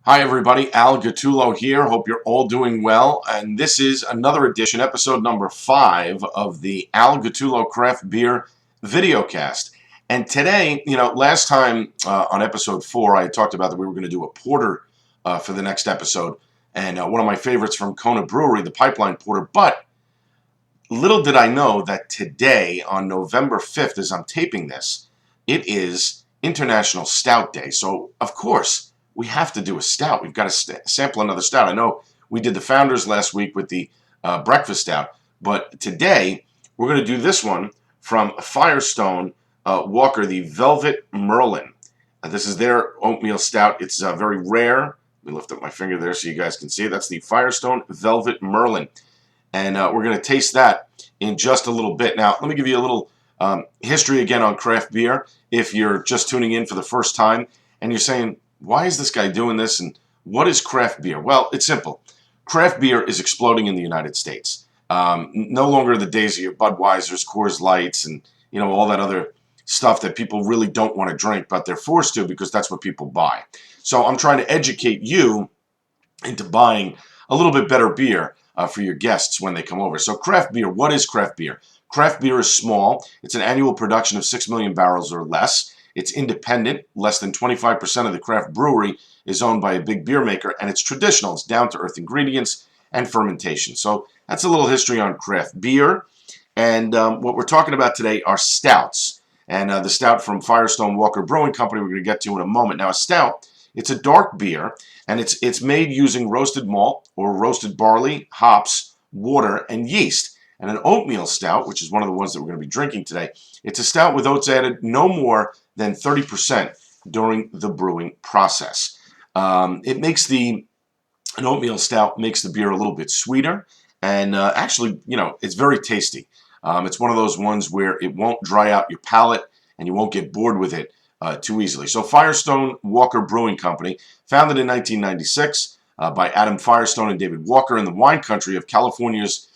Hi everybody, Al Gattullo here. Hope you're all doing well. And this is another edition, episode number 5 of the Al Gattullo Craft Beer videocast. And today, last time on episode 4, I talked about that we were going to do a porter for the next episode. And one of my favorites from Kona Brewery, the Pipeline Porter. But little did I know that today, on November 5th, as I'm taping this, it is International Stout Day. So, of course, we have to do a stout. We've got to sample another stout. I know we did the Founders last week with the breakfast stout, but today we're going to do this one from Firestone Walker, the Velvet Merlin. This is their oatmeal stout. It's very rare. Let me lift up my finger there so you guys can see it. That's the Firestone Velvet Merlin. And we're going to taste that in just a little bit. Now, let me give you a little history again on craft beer. If you're just tuning in for the first time and you're saying, why is this guy doing this, and what is craft beer? Well, it's simple. Craft beer is exploding in the United States. No longer the days of your Budweisers, Coors Lights, and all that other stuff that people really don't want to drink, but they're forced to because that's what people buy. So I'm trying to educate you into buying a little bit better beer for your guests when they come over. So craft beer, what is craft beer? Craft beer is small. It's an annual production of 6 million barrels or less. It's independent. Less than 25% of the craft brewery is owned by a big beer maker, and it's traditional. It's down-to-earth ingredients and fermentation. So that's a little history on craft beer. And what we're talking about today are stouts. And the stout from Firestone Walker Brewing Company we're going to get to in a moment. Now, a stout, it's a dark beer, and it's made using roasted malt or roasted barley, hops, water, and yeast. And an oatmeal stout, which is one of the ones that we're going to be drinking today, it's a stout with oats added no more than 30% during the brewing process. An oatmeal stout makes the beer a little bit sweeter, and actually, it's very tasty. It's one of those ones where it won't dry out your palate, and you won't get bored with it too easily. So Firestone Walker Brewing Company, founded in 1996 by Adam Firestone and David Walker in the wine country of California's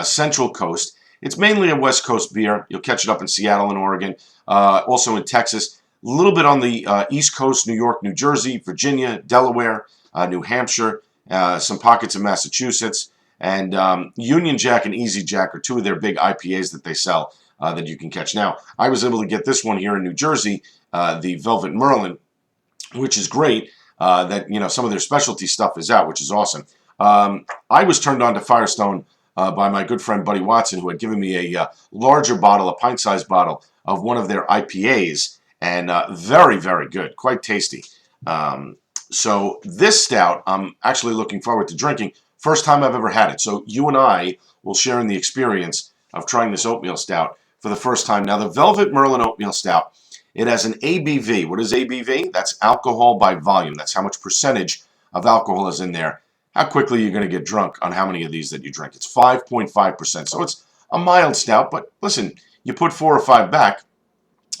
Central Coast. It's mainly a West Coast beer. You'll catch it up in Seattle and Oregon, also in Texas, a little bit on the East Coast, New York, New Jersey, Virginia, Delaware, New Hampshire, some pockets of Massachusetts, and Union Jack and Easy Jack are two of their big IPAs that they sell that you can catch. Now, I was able to get this one here in New Jersey, the Velvet Merlin, which is great. That some of their specialty stuff is out, which is awesome. I was turned on to Firestone by my good friend Buddy Watson, who had given me a larger bottle, a pint-sized bottle of one of their IPAs, and very, very good, quite tasty. So this stout, I'm actually looking forward to drinking. First time I've ever had it. So you and I will share in the experience of trying this oatmeal stout for the first time. Now, the Velvet Merlin Oatmeal Stout, it has an ABV. What is ABV? That's alcohol by volume. That's how much percentage of alcohol is in there. How quickly you're going to get drunk on how many of these that you drink. It's 5.5%. So it's a mild stout, but listen, you put 4 or 5 back,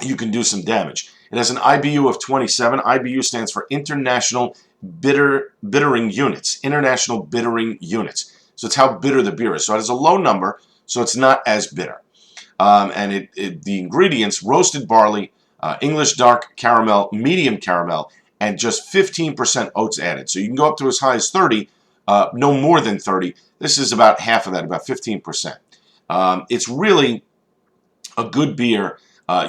you can do some damage. It has an IBU of 27. IBU stands for International Bittering Units. International Bittering Units. So it's how bitter the beer is. So it has a low number, so it's not as bitter. And the ingredients, roasted barley, English dark caramel, medium caramel, and just 15% oats added. So you can go up to as high as 30, no more than 30. This is about half of that, about 15%. It's really a good beer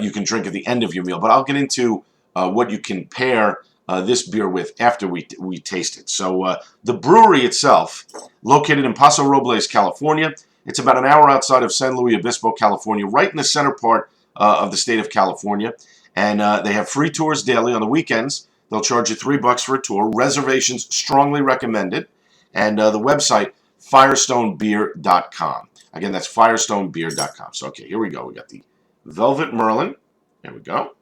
you can drink at the end of your meal, but I'll get into what you can pair this beer with after we taste it. So the brewery itself, located in Paso Robles, California, it's about an hour outside of San Luis Obispo, California, right in the center part of the state of California, and they have free tours daily on the weekends. They'll charge you $3 for a tour. Reservations strongly recommended. And the website, firestonebeer.com. Again, that's firestonebeer.com. So, okay, here we go. We got the Velvet Merlin. There we go.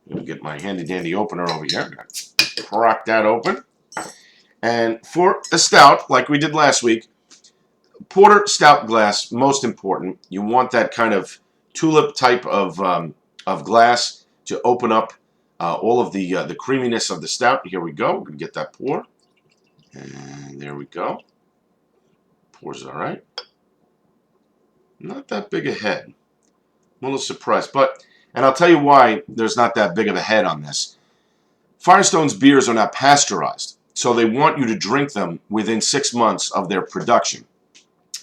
Let me get my handy-dandy opener over here. I'm going to crack that open. And for a stout, like we did last week, porter stout glass, most important. You want that kind of tulip type of glass to open up all of the creaminess of the stout. Here we go. We're going to get that pour. And there we go. Pours all right. Not that big a head. I'm a little surprised. And I'll tell you why there's not that big of a head on this. Firestone's beers are not pasteurized. So they want you to drink them within 6 months of their production.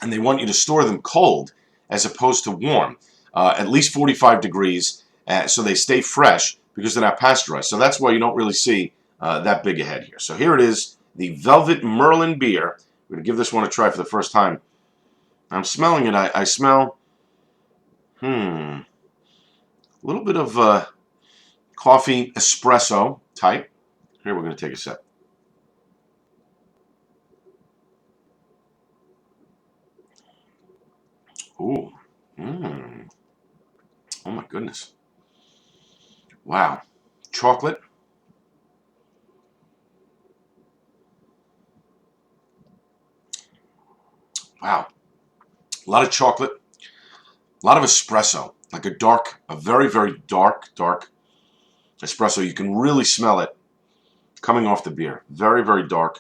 And they want you to store them cold as opposed to warm, at least 45 degrees, so they stay fresh because they're not pasteurized. So that's why you don't really see that big a head here. So here it is, the Velvet Merlin beer. We're going to give this one a try for the first time. I'm smelling it. I smell, a little bit of coffee espresso type. Here, we're going to take a sip. Ooh. Oh my goodness. Wow. Chocolate. Wow. A lot of chocolate. A lot of espresso. Like a very, very dark espresso. You can really smell it coming off the beer. Very, very dark.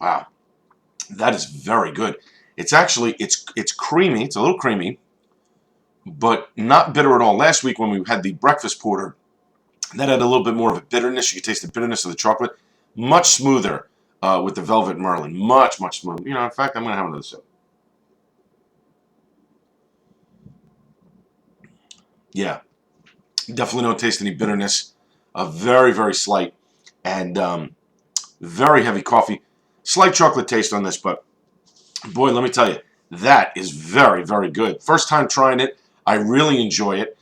Wow. That is very good. It's actually, it's creamy. It's a little creamy, but not bitter at all. Last week when we had the breakfast porter, that had a little bit more of a bitterness. You could taste the bitterness of the chocolate. Much smoother with the Velvet Merlin. Much smoother. You know, in fact, I'm going to have another sip. Yeah. Definitely don't taste any bitterness. Very, very slight. And very heavy coffee. Slight chocolate taste on this, but boy, let me tell you, that is very, very good. First time trying it. I really enjoy it.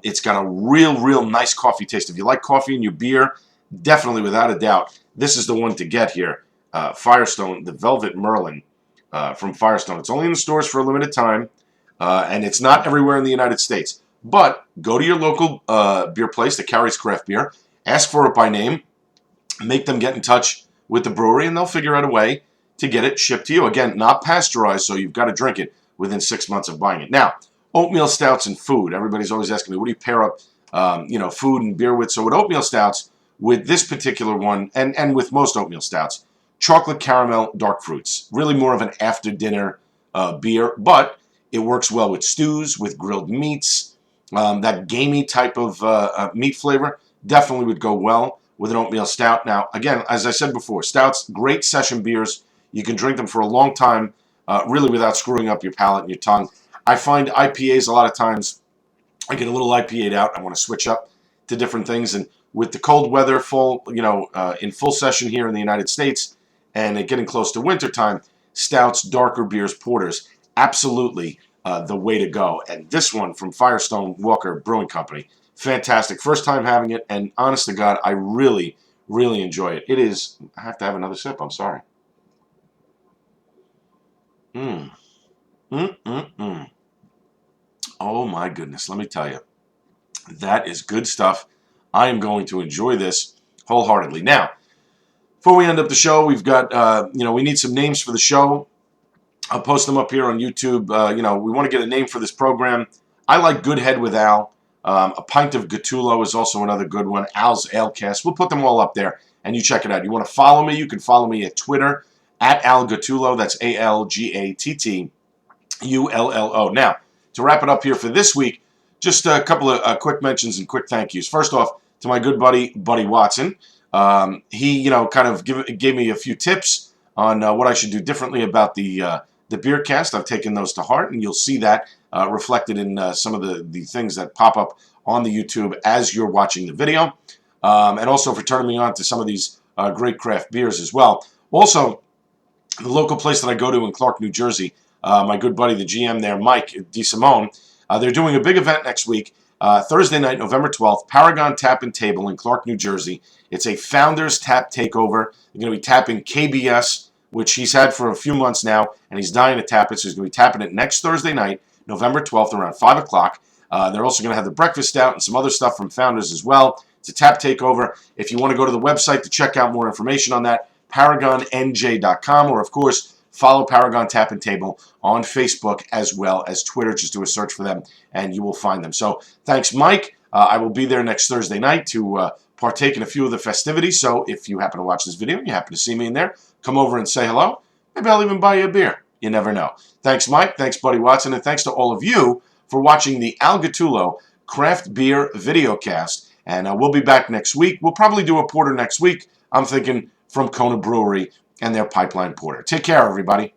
It's got a real nice coffee taste. If you like coffee in your beer, definitely, without a doubt, this is the one to get here. Firestone, the Velvet Merlin from Firestone. It's only in the stores for a limited time, and it's not everywhere in the United States. But go to your local beer place that carries craft beer, ask for it by name, make them get in touch with the brewery, and they'll figure out a way to get it shipped to you. Again, not pasteurized, so you've got to drink it within 6 months of buying it. Now, oatmeal stouts and food. Everybody's always asking me, what do you pair up food and beer with? So with oatmeal stouts, with this particular one, and with most oatmeal stouts, chocolate caramel dark fruits. Really more of an after-dinner beer, but it works well with stews, with grilled meats. That gamey type of meat flavor definitely would go well with an oatmeal stout. Now, again, as I said before, stouts, great session beers. You can drink them for a long time, really without screwing up your palate and your tongue. I find IPAs a lot of times, I get a little IPA'd out. I want to switch up to different things. And with the cold weather, in full session here in the United States, and it getting close to wintertime, stouts, darker beers, porters, absolutely the way to go. And this one from Firestone Walker Brewing Company, fantastic. First time having it, and honest to God, I really enjoy it. It is, I have to have another sip, I'm sorry. Oh my goodness, let me tell you. That is good stuff. I am going to enjoy this wholeheartedly. Now, before we end up the show, we've got, we need some names for the show. I'll post them up here on YouTube. We want to get a name for this program. I like Good Head with Al. A Pint of Gattullo is also another good one. Al's Alecast. We'll put them all up there, and you check it out. You want to follow me? You can follow me at Twitter, at Al Gattullo. That's ALGATTULLO. Now, to wrap it up here for this week, just a couple of quick mentions and quick thank yous. First off, to my good buddy, Buddy Watson. He, kind of gave me a few tips on what I should do differently about the beer cast. I've taken those to heart, and you'll see that reflected in some of the things that pop up on the YouTube as you're watching the video. And also for turning me on to some of these great craft beers as well. Also, the local place that I go to in Clark, New Jersey, my good buddy, the GM there, Mike DeSimone, they're doing a big event next week, Thursday night, November 12th, Paragon Tap and Table in Clark, New Jersey. It's a Founders Tap Takeover. They're going to be tapping KBS, which he's had for a few months now, and he's dying to tap it, so he's going to be tapping it next Thursday night, November 12th, around 5 o'clock. They're also going to have the breakfast stout and some other stuff from Founders as well. It's a tap takeover. If you want to go to the website to check out more information on that, ParagonNJ.com, or, of course, follow Paragon Tap and Table on Facebook as well as Twitter. Just do a search for them, and you will find them. So thanks, Mike. I will be there next Thursday night to partake in a few of the festivities. So if you happen to watch this video and you happen to see me in there, come over and say hello. Maybe I'll even buy you a beer. You never know. Thanks, Mike. Thanks, Buddy Watson. And thanks to all of you for watching the Al Gattullo Craft Beer Videocast. And we'll be back next week. We'll probably do a porter next week. I'm thinking from Kona Brewery and their Pipeline Porter. Take care, everybody.